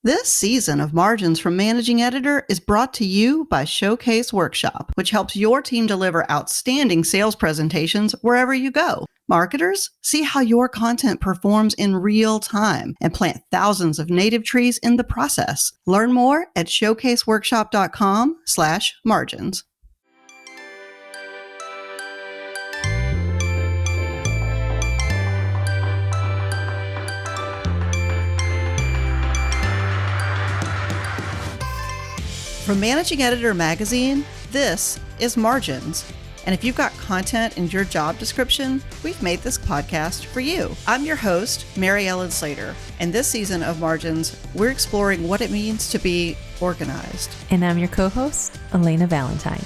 This season of Margins from Managing Editor is brought to you by Showcase Workshop, which helps your team deliver outstanding sales presentations wherever you go. Marketers, see how your content performs in real time and plant thousands of native trees in the process. Learn more at showcaseworkshop.com/margins. From Managing Editor Magazine, this is Margins. And if you've got content in your job description, we've made this podcast for you. I'm your host, Mary Ellen Slater. And this season of Margins, we're exploring what it means to be organized. And I'm your co-host, Elena Valentine.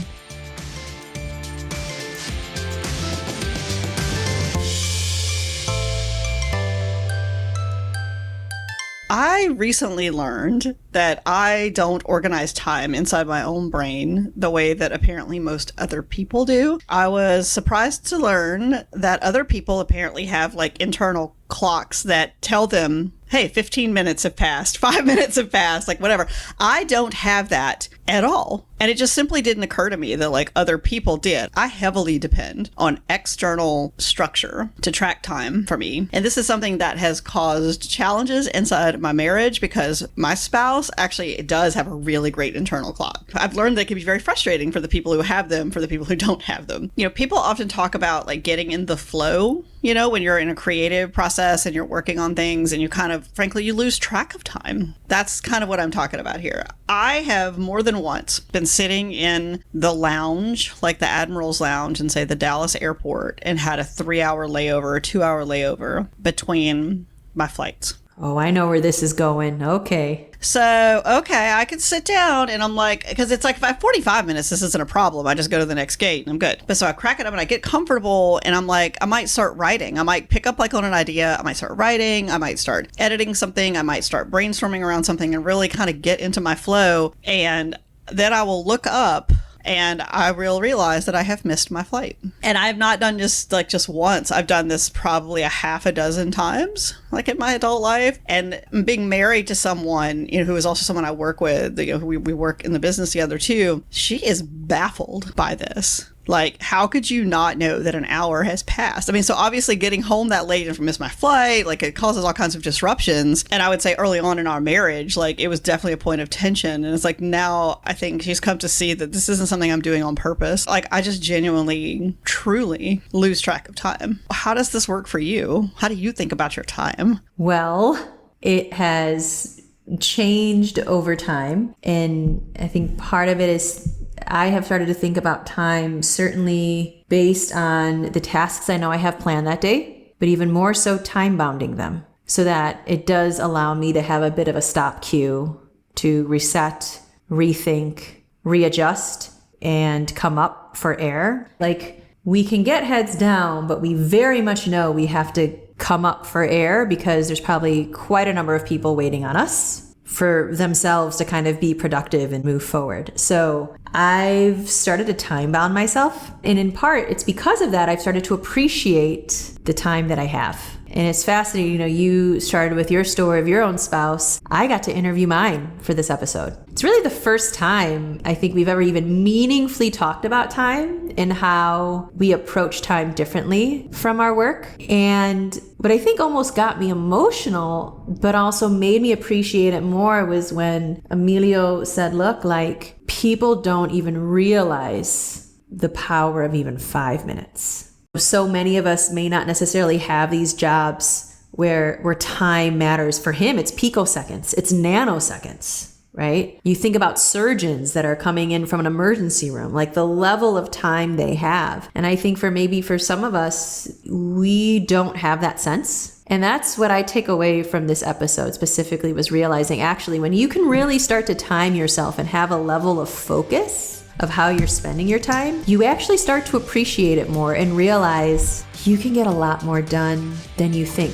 I recently learned that I don't organize time inside my own brain the way that apparently most other people do. I was surprised to learn that other people apparently have like internal clocks that tell them, hey, 15 minutes have passed, 5 minutes have passed, like whatever. I don't have that at all. And it just simply didn't occur to me that like other people did. I heavily depend on external structure to track time for me. And this is something that has caused challenges inside my marriage because my spouse actually does have a really great internal clock. I've learned that it can be very frustrating for the people who have them, for the people who don't have them. You know, people often talk about like getting in the flow, you know, when you're in a creative process and you're working on things and you kind of, frankly, you lose track of time. That's kind of what I'm talking about here. I have more than once been sitting in the lounge, like the Admiral's Lounge in, say, the Dallas airport, and had a 3-hour layover or 2-hour layover between my flights. Oh, I know where this is going. Okay. So, okay, I could sit down and I'm like, because it's like if I have 45 minutes, this isn't a problem. I just go to the next gate and I'm good. But so I crack it up and I get comfortable and I'm like, I might start writing. I might pick up like on an idea. I might start writing. I might start editing something. I might start brainstorming around something and really kind of get into my flow. And then I will look up and I will realize that I have missed my flight. And I have not done just once. I've done this probably a half a dozen times, like in my adult life. And being married to someone, you know, who is also someone I work with, you know, we work in the business together too. She is baffled by this. Like, how could you not know that an hour has passed? I mean, so obviously getting home that late and miss my flight, like it causes all kinds of disruptions. And I would say early on in our marriage, like it was definitely a point of tension. And it's like now I think she's come to see that this isn't something I'm doing on purpose. Like I just genuinely, truly lose track of time. How does this work for you? How do you think about your time? Well, it has changed over time. And I think part of it is I have started to think about time certainly based on the tasks I know I have planned that day, but even more so time bounding them so that it does allow me to have a bit of a stop cue to reset, rethink, readjust, and come up for air. Like we can get heads down, but we very much know we have to come up for air because there's probably quite a number of people waiting on us for themselves to kind of be productive and move forward. So I've started to time bound myself. And in part, it's because of that, I've started to appreciate the time that I have. And it's fascinating, you know, you started with your story of your own spouse. I got to interview mine for this episode. It's really the first time I think we've ever even meaningfully talked about time and how we approach time differently from our work. And what I think almost got me emotional, but also made me appreciate it more was when Emilio said, look, like people don't even realize the power of even 5 minutes. So many of us may not necessarily have these jobs where time matters. For him, it's picoseconds, it's nanoseconds, right? You think about surgeons that are coming in from an emergency room, like the level of time they have. And I think for some of us, we don't have that sense. And that's what I take away from this episode specifically was realizing actually when you can really start to time yourself and have a level of focus of how you're spending your time, you actually start to appreciate it more and realize you can get a lot more done than you think.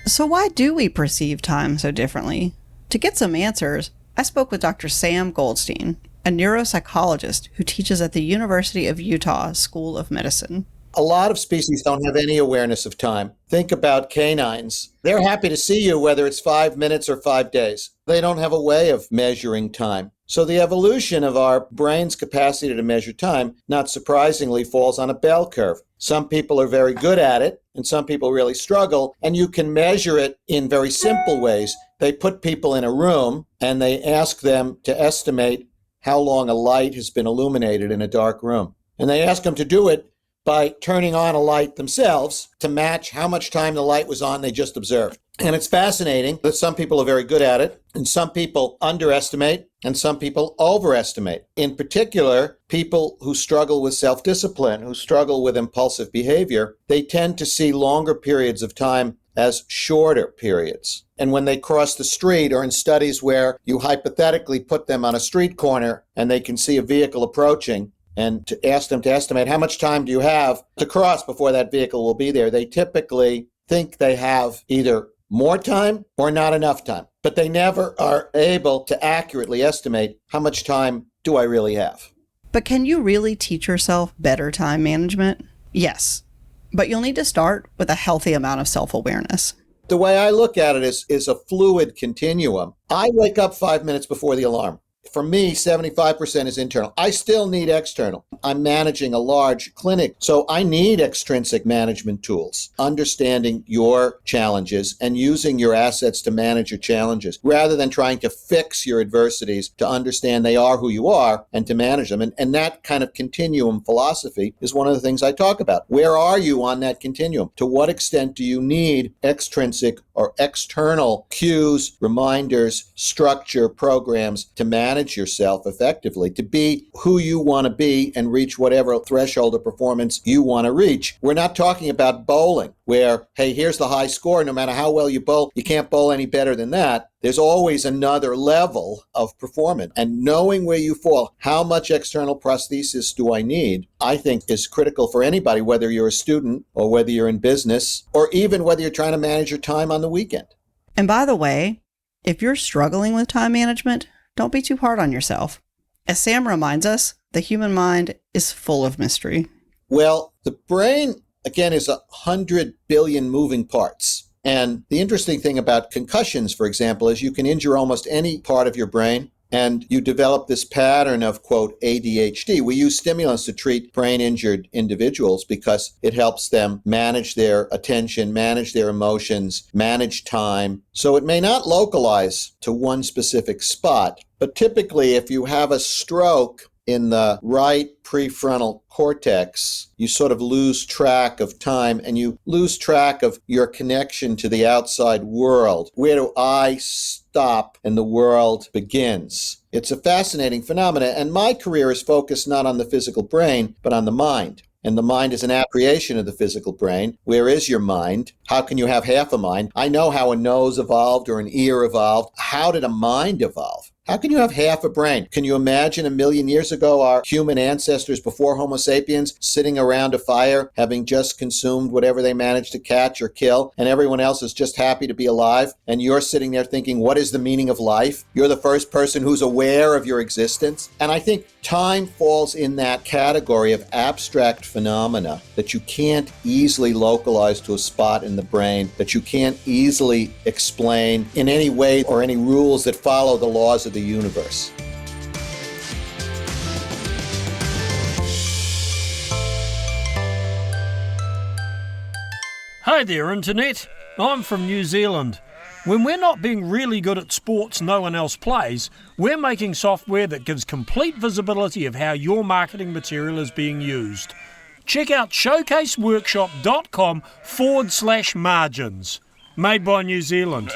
So why do we perceive time so differently? To get some answers, I spoke with Dr. Sam Goldstein, a neuropsychologist who teaches at the University of Utah School of Medicine. A lot of species don't have any awareness of time. Think about canines. They're happy to see you whether it's 5 minutes or 5 days. They don't have a way of measuring time. So the evolution of our brain's capacity to measure time, not surprisingly, falls on a bell curve. Some people are very good at it, and some people really struggle, and you can measure it in very simple ways. They put people in a room, and they ask them to estimate how long a light has been illuminated in a dark room. And they ask them to do it by turning on a light themselves to match how much time the light was on they just observed. And it's fascinating that some people are very good at it, and some people underestimate, and some people overestimate. In particular, people who struggle with self-discipline, who struggle with impulsive behavior, they tend to see longer periods of time as shorter periods. And when they cross the street, or in studies where you hypothetically put them on a street corner and they can see a vehicle approaching, and to ask them to estimate how much time do you have to cross before that vehicle will be there, they typically think they have either more time or not enough time. But they never are able to accurately estimate how much time do I really have. But can you really teach yourself better time management? Yes. But you'll need to start with a healthy amount of self-awareness. The way I look at it is a fluid continuum. I wake up 5 minutes before the alarm. For me, 75% is internal. I still need external. I'm managing a large clinic, so I need extrinsic management tools, understanding your challenges and using your assets to manage your challenges, rather than trying to fix your adversities, to understand they are who you are and to manage them. And that kind of continuum philosophy is one of the things I talk about. Where are you on that continuum? To what extent do you need extrinsic or external cues, reminders, structure, programs to manage yourself effectively, to be who you want to be and reach whatever threshold of performance you want to reach? We're not talking about bowling, where, hey, here's the high score. No matter how well you bowl, you can't bowl any better than that. There's always another level of performance. And knowing where you fall, how much external prosthesis do I need, I think is critical for anybody, whether you're a student or whether you're in business, or even whether you're trying to manage your time on the weekend. And by the way, if you're struggling with time management, don't be too hard on yourself. As Sam reminds us, the human mind is full of mystery. Well, the brain, again, is 100 billion moving parts. And the interesting thing about concussions, for example, is you can injure almost any part of your brain, and you develop this pattern of, quote, ADHD. We use stimulants to treat brain-injured individuals because it helps them manage their attention, manage their emotions, manage time. So it may not localize to one specific spot, but typically if you have a stroke in the right prefrontal cortex, you sort of lose track of time, and you lose track of your connection to the outside world. Where do I stop and the world begins? It's a fascinating phenomenon, and my career is focused not on the physical brain, but on the mind. And the mind is an application of the physical brain. Where is your mind? How can you have half a mind? I know how a nose evolved or an ear evolved. How did a mind evolve? How can you have half a brain? Can you imagine 1,000,000 years ago our human ancestors before Homo sapiens sitting around a fire, having just consumed whatever they managed to catch or kill, and everyone else is just happy to be alive, and you're sitting there thinking, what is the meaning of life? You're the first person who's aware of your existence. And I think time falls in that category of abstract phenomena that you can't easily localize to a spot in the brain, that you can't easily explain in any way or any rules that follow the laws of the universe. Hi there, Internet. I'm from New Zealand. When we're not being really good at sports no one else plays, we're making software that gives complete visibility of how your marketing material is being used. Check out showcaseworkshop.com/margins. Made by New Zealand.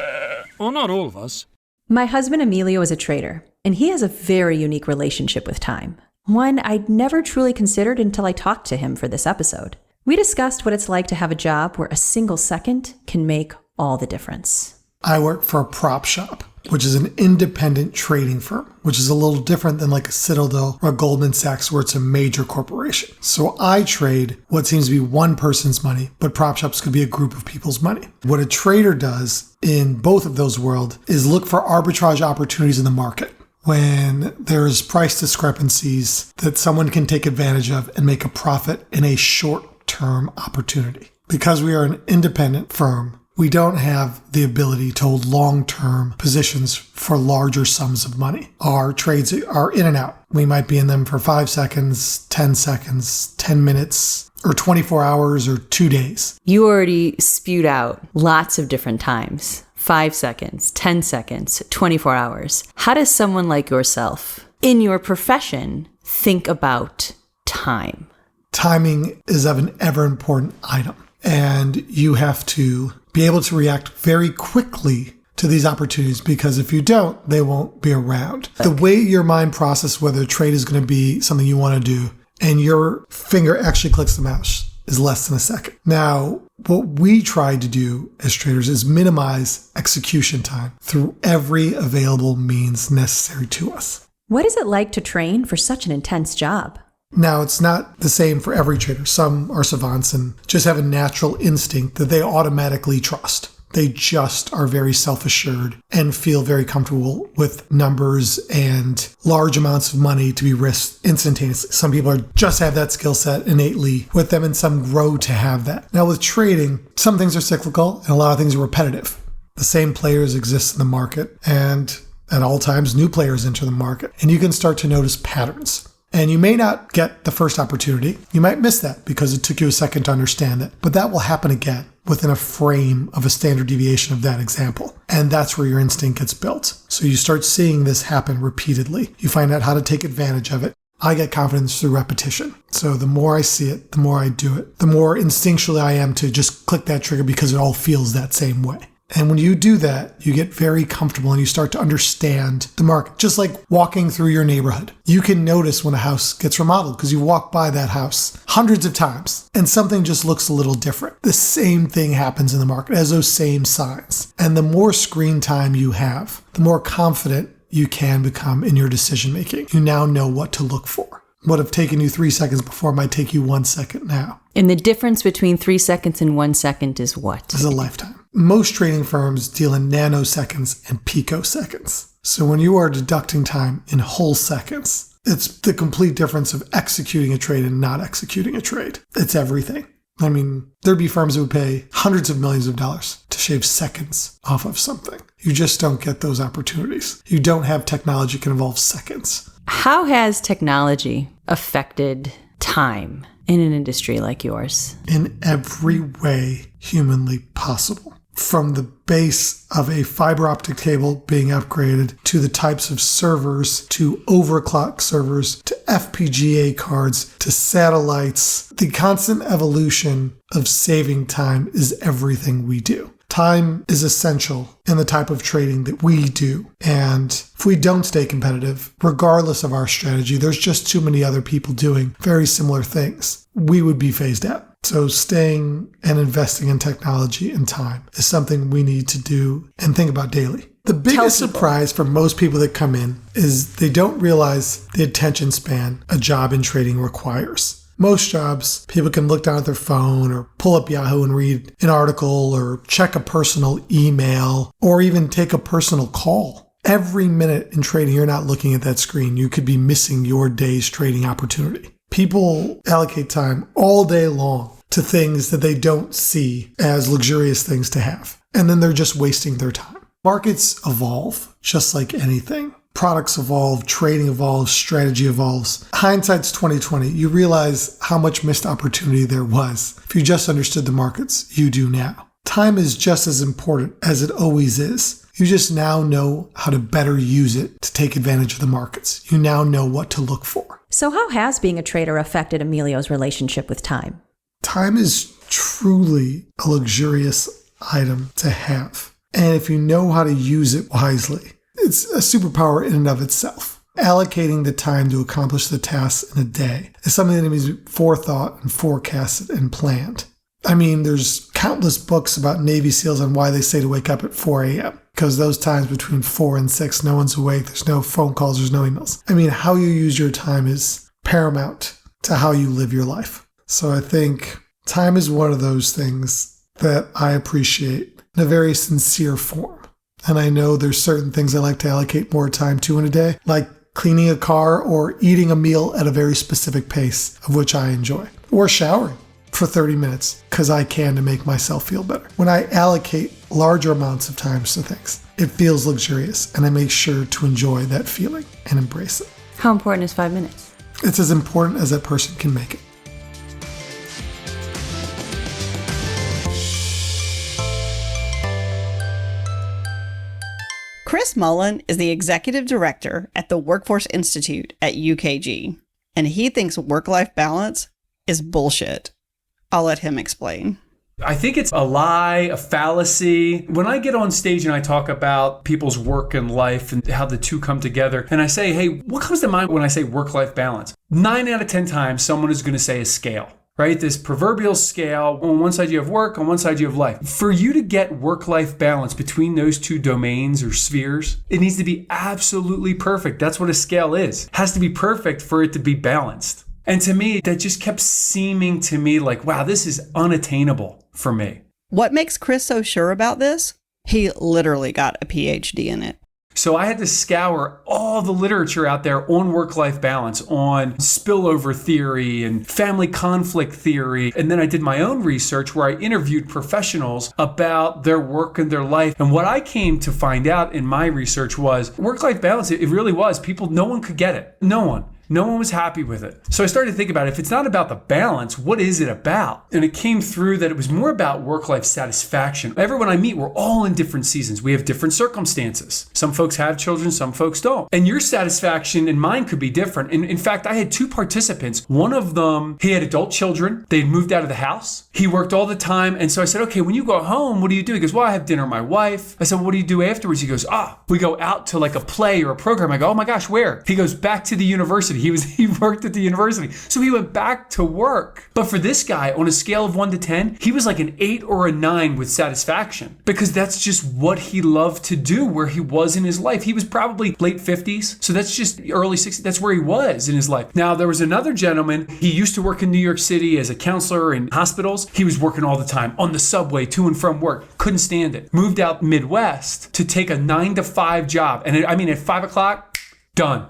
Well, not all of us. My husband Emilio is a trader, and he has a very unique relationship with time. One I'd never truly considered until I talked to him for this episode. We discussed what it's like to have a job where a single second can make all the difference. I work for a prop shop, which is an independent trading firm, which is a little different than like a Citadel or a Goldman Sachs where it's a major corporation. So I trade what seems to be one person's money, but prop shops could be a group of people's money. What a trader does in both of those worlds is look for arbitrage opportunities in the market. when there's price discrepancies that someone can take advantage of and make a profit in a short-term opportunity. Because we are an independent firm, we don't have the ability to hold long-term positions for larger sums of money. Our trades are in and out. We might be in them for 5 seconds, 10 seconds, 10 minutes, or 24 hours, or 2 days. You already spewed out lots of different times. 5 seconds, 10 seconds, 24 hours. How does someone like yourself, in your profession, think about time? Timing is of an ever important item, and you have to be able to react very quickly to these opportunities, because if you don't, they won't be around. The way your mind processes whether a trade is going to be something you want to do and your finger actually clicks the mouse is less than a second. Now, what we try to do as traders is minimize execution time through every available means necessary to us. What is it like to train for such an intense job? Now, it's not the same for every trader. Some are savants and just have a natural instinct that they automatically trust. They just are very self-assured and feel very comfortable with numbers and large amounts of money to be risked instantaneously. Some people just have that skill set innately with them, and some grow to have that. Now, with trading, some things are cyclical and a lot of things are repetitive. The same players exist in the market, and at all times, new players enter the market, and you can start to notice patterns. And you may not get the first opportunity. You might miss that because it took you a second to understand it. But that will happen again within a frame of a standard deviation of that example. And that's where your instinct gets built. So you start seeing this happen repeatedly. You find out how to take advantage of it. I get confidence through repetition. So the more I see it, the more I do it, the more instinctually I am to just click that trigger because it all feels that same way. And when you do that, you get very comfortable and you start to understand the market. Just like walking through your neighborhood. You can notice when a house gets remodeled because you walk by that house hundreds of times and something just looks a little different. The same thing happens in the market as those same signs. And the more screen time you have, the more confident you can become in your decision making. You now know what to look for. What have taken you 3 seconds before might take you 1 second now. And the difference between 3 seconds and 1 second is what? Is a lifetime. Most trading firms deal in nanoseconds and picoseconds. So when you are deducting time in whole seconds, it's the complete difference of executing a trade and not executing a trade. It's everything. I mean, there'd be firms that would pay hundreds of millions of dollars to shave seconds off of something. You just don't get those opportunities. You don't have technology that can involve seconds. How has technology affected time in an industry like yours? In every way humanly possible. From the base of a fiber optic cable being upgraded to the types of servers, to overclock servers, to FPGA cards, to satellites. The constant evolution of saving time is everything we do. Time is essential in the type of trading that we do. And if we don't stay competitive, regardless of our strategy, there's just too many other people doing very similar things. We would be phased out. So staying and investing in technology and time is something we need to do and think about daily. The biggest surprise for most people that come in is they don't realize the attention span a job in trading requires. Most jobs, people can look down at their phone or pull up Yahoo and read an article or check a personal email or even take a personal call. Every minute in trading, you're not looking at that screen. You could be missing your day's trading opportunity. People allocate time all day long to things that they don't see as luxurious things to have. And then they're just wasting their time. Markets evolve just like anything. Products evolve, trading evolves, strategy evolves. Hindsight's 2020. You realize how much missed opportunity there was. If you just understood the markets, you do now. Time is just as important as it always is. You just now know how to better use it to take advantage of the markets. You now know what to look for. So how has being a trader affected Emilio's relationship with time? Time is truly a luxurious item to have. And if you know how to use it wisely, it's a superpower in and of itself. Allocating the time to accomplish the tasks in a day is something that needs to be forethought and forecasted and planned. I mean, there's countless books about Navy SEALs on why they say to wake up at 4 a.m. Because those times between 4 and 6, no one's awake, there's no phone calls, there's no emails. I mean, how you use your time is paramount to how you live your life. So I think time is one of those things that I appreciate in a very sincere form. And I know there's certain things I like to allocate more time to in a day, like cleaning a car or eating a meal at a very specific pace, of which I enjoy, or showering for 30 minutes because I can to make myself feel better. When I allocate larger amounts of time to things, it feels luxurious, and I make sure to enjoy that feeling and embrace it. How important is 5 minutes? It's as important as that person can make it. Chris Mullen is the executive director at the Workforce Institute at UKG, and he thinks work-life balance is bullshit. I'll let him explain. I think it's a lie, a fallacy. When I get on stage and I talk about people's work and life and how the two come together, and I say, hey, what comes to mind when I say work-life balance? 9 out of 10 times, someone is going to say a scale. Right? This proverbial scale. On one side you have work, on one side you have life. For you to get work-life balance between those two domains or spheres, it needs to be absolutely perfect. That's what a scale is. It has to be perfect for it to be balanced. And to me, that just kept seeming to me like, wow, this is unattainable for me. What makes Chris so sure about this? He literally got a PhD in it. So I had to scour all the literature out there on work-life balance, on spillover theory and family conflict theory. And then I did my own research where I interviewed professionals about their work and their life. And what I came to find out in my research was work-life balance, it really was. No one could get it. No one. No one was happy with it. So I started to think about if it's not about the balance, what is it about? And it came through that it was more about work-life satisfaction. Everyone I meet, we're all in different seasons. We have different circumstances. Some folks have children, some folks don't. And your satisfaction and mine could be different. And in fact, I had 2 participants. One of them, he had adult children. They'd moved out of the house. He worked all the time. And so I said, okay, when you go home, what do you do? He goes, well, I have dinner with my wife. I said, well, what do you do afterwards? He goes, we go out to like a play or a program. I go, oh my gosh, where? He goes, back to the university. He worked at the university. So he went back to work. But for this guy, on a scale of 1 to 10, he was like an 8 or a 9 with satisfaction because that's just what he loved to do, where he was in his life. He was probably late 50s. So that's just early 60s. That's where he was in his life. Now, there was another gentleman. He used to work in New York City as a counselor in hospitals. He was working all the time on the subway to and from work. Couldn't stand it. Moved out Midwest to take a 9 to 5 job. And at 5 o'clock, done.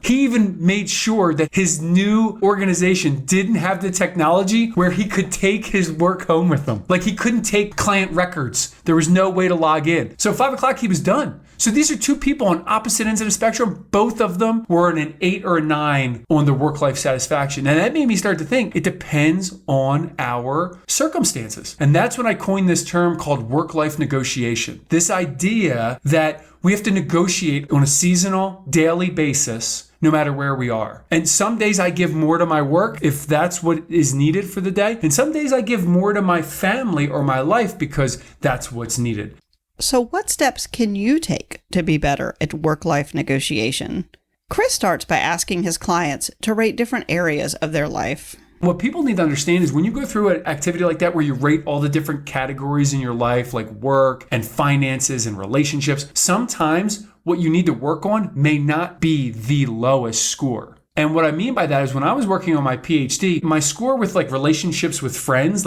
He even made sure that his new organization didn't have the technology where he could take his work home with him. Like he couldn't take client records. There was no way to log in. So 5 o'clock, he was done. So these are 2 people on opposite ends of the spectrum. Both of them were an 8 or a 9 on their work-life satisfaction. And that made me start to think it depends on our circumstances. And that's when I coined this term called work-life negotiation. This idea that we have to negotiate on a seasonal, daily basis, no matter where we are. And some days I give more to my work if that's what is needed for the day. And some days I give more to my family or my life because that's what's needed. So what steps can you take to be better at work-life negotiation? Chris starts by asking his clients to rate different areas of their life. What people need to understand is when you go through an activity like that where you rate all the different categories in your life, like work and finances and relationships, sometimes what you need to work on may not be the lowest score. And what I mean by that is when I was working on my PhD, my score with like relationships with friends,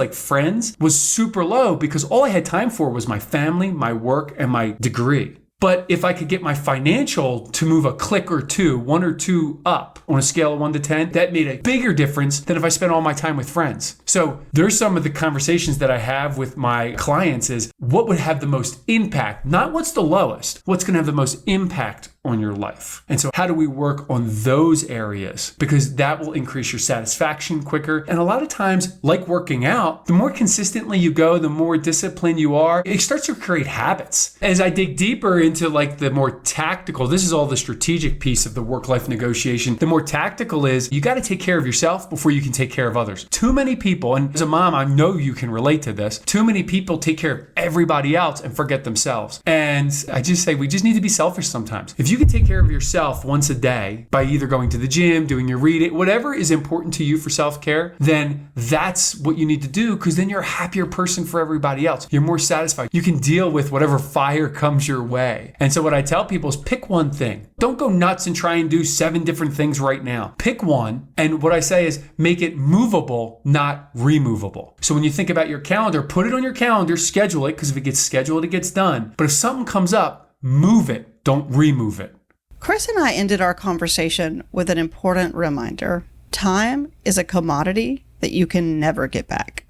was super low because all I had time for was my family, my work, and my degree. But if I could get my financial to move a click or 2, 1 or 2 up on a scale of 1 to 10, that made a bigger difference than if I spent all my time with friends. So there's some of the conversations that I have with my clients is what would have the most impact, not what's the lowest, what's going to have the most impact on your life. And so how do we work on those areas? Because that will increase your satisfaction quicker. And a lot of times, like working out, the more consistently you go, the more disciplined you are, it starts to create habits. As I dig deeper into like the more tactical, this is all the strategic piece of the work-life negotiation. The more tactical is you got to take care of yourself before you can take care of others. Too many people, and as a mom, I know you can relate to this, too many people take care of everybody else and forget themselves. And I just say, we just need to be selfish sometimes. If you can take care of yourself once a day by either going to the gym, doing your reading, whatever is important to you for self-care, then that's what you need to do because then you're a happier person for everybody else. You're more satisfied. You can deal with whatever fire comes your way. day. And so what I tell people is pick one thing. Don't go nuts and try and do 7 different things right now. Pick one. And what I say is make it movable, not removable. So when you think about your calendar, put it on your calendar, schedule it, because if it gets scheduled, it gets done. But if something comes up, move it. Don't remove it. Chris and I ended our conversation with an important reminder. Time is a commodity that you can never get back.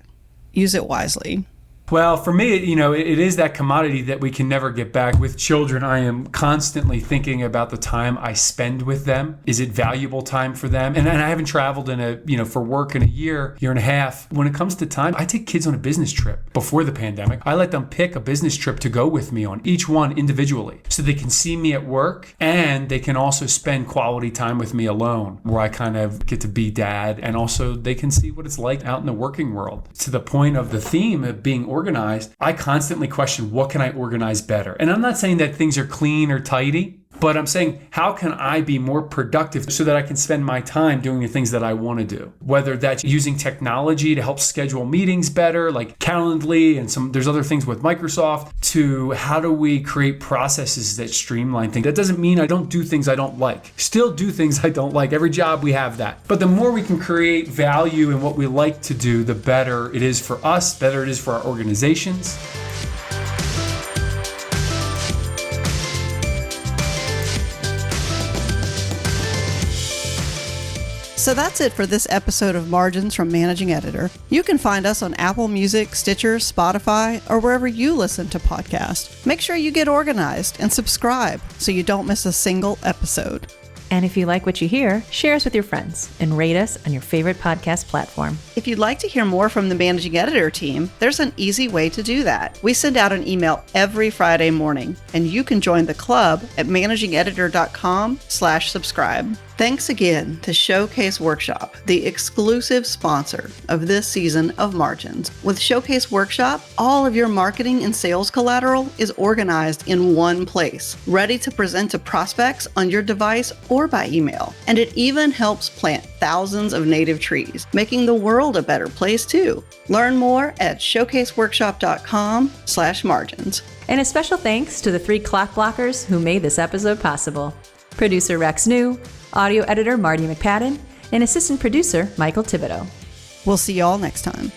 Use it wisely. Well, for me, it is that commodity that we can never get back. With children, I am constantly thinking about the time I spend with them. Is it valuable time for them? And I haven't traveled for work in a year and a half. When it comes to time, I take kids on a business trip before the pandemic. I let them pick a business trip to go with me on, each one individually, so they can see me at work and they can also spend quality time with me alone, where I kind of get to be dad, and also they can see what it's like out in the working world. To the point of the theme of being organized, I constantly question, what can I organize better? And I'm not saying that things are clean or tidy, but I'm saying, how can I be more productive so that I can spend my time doing the things that I want to do? Whether that's using technology to help schedule meetings better, like Calendly, and there's other things with Microsoft, to how do we create processes that streamline things. That doesn't mean I don't do things I don't like. Still do things I don't like. Every job we have that. But the more we can create value in what we like to do, the better it is for us, better it is for our organizations. So that's it for this episode of Margins from Managing Editor. You can find us on Apple Music, Stitcher, Spotify, or wherever you listen to podcasts. Make sure you get organized and subscribe so you don't miss a single episode. And if you like what you hear, share us with your friends and rate us on your favorite podcast platform. If you'd like to hear more from the Managing Editor team, there's an easy way to do that. We send out an email every Friday morning, and you can join the club at managingeditor.com/subscribe. Thanks again to Showcase Workshop, the exclusive sponsor of this season of Margins. With Showcase Workshop, all of your marketing and sales collateral is organized in one place, ready to present to prospects on your device or by email. And it even helps plant thousands of native trees, making the world a better place too. Learn more at showcaseworkshop.com/margins. And a special thanks to the 3 clock blockers who made this episode possible. Producer Rex New, audio editor Marty McPadden, and assistant producer Michael Thibodeau. We'll see y'all next time.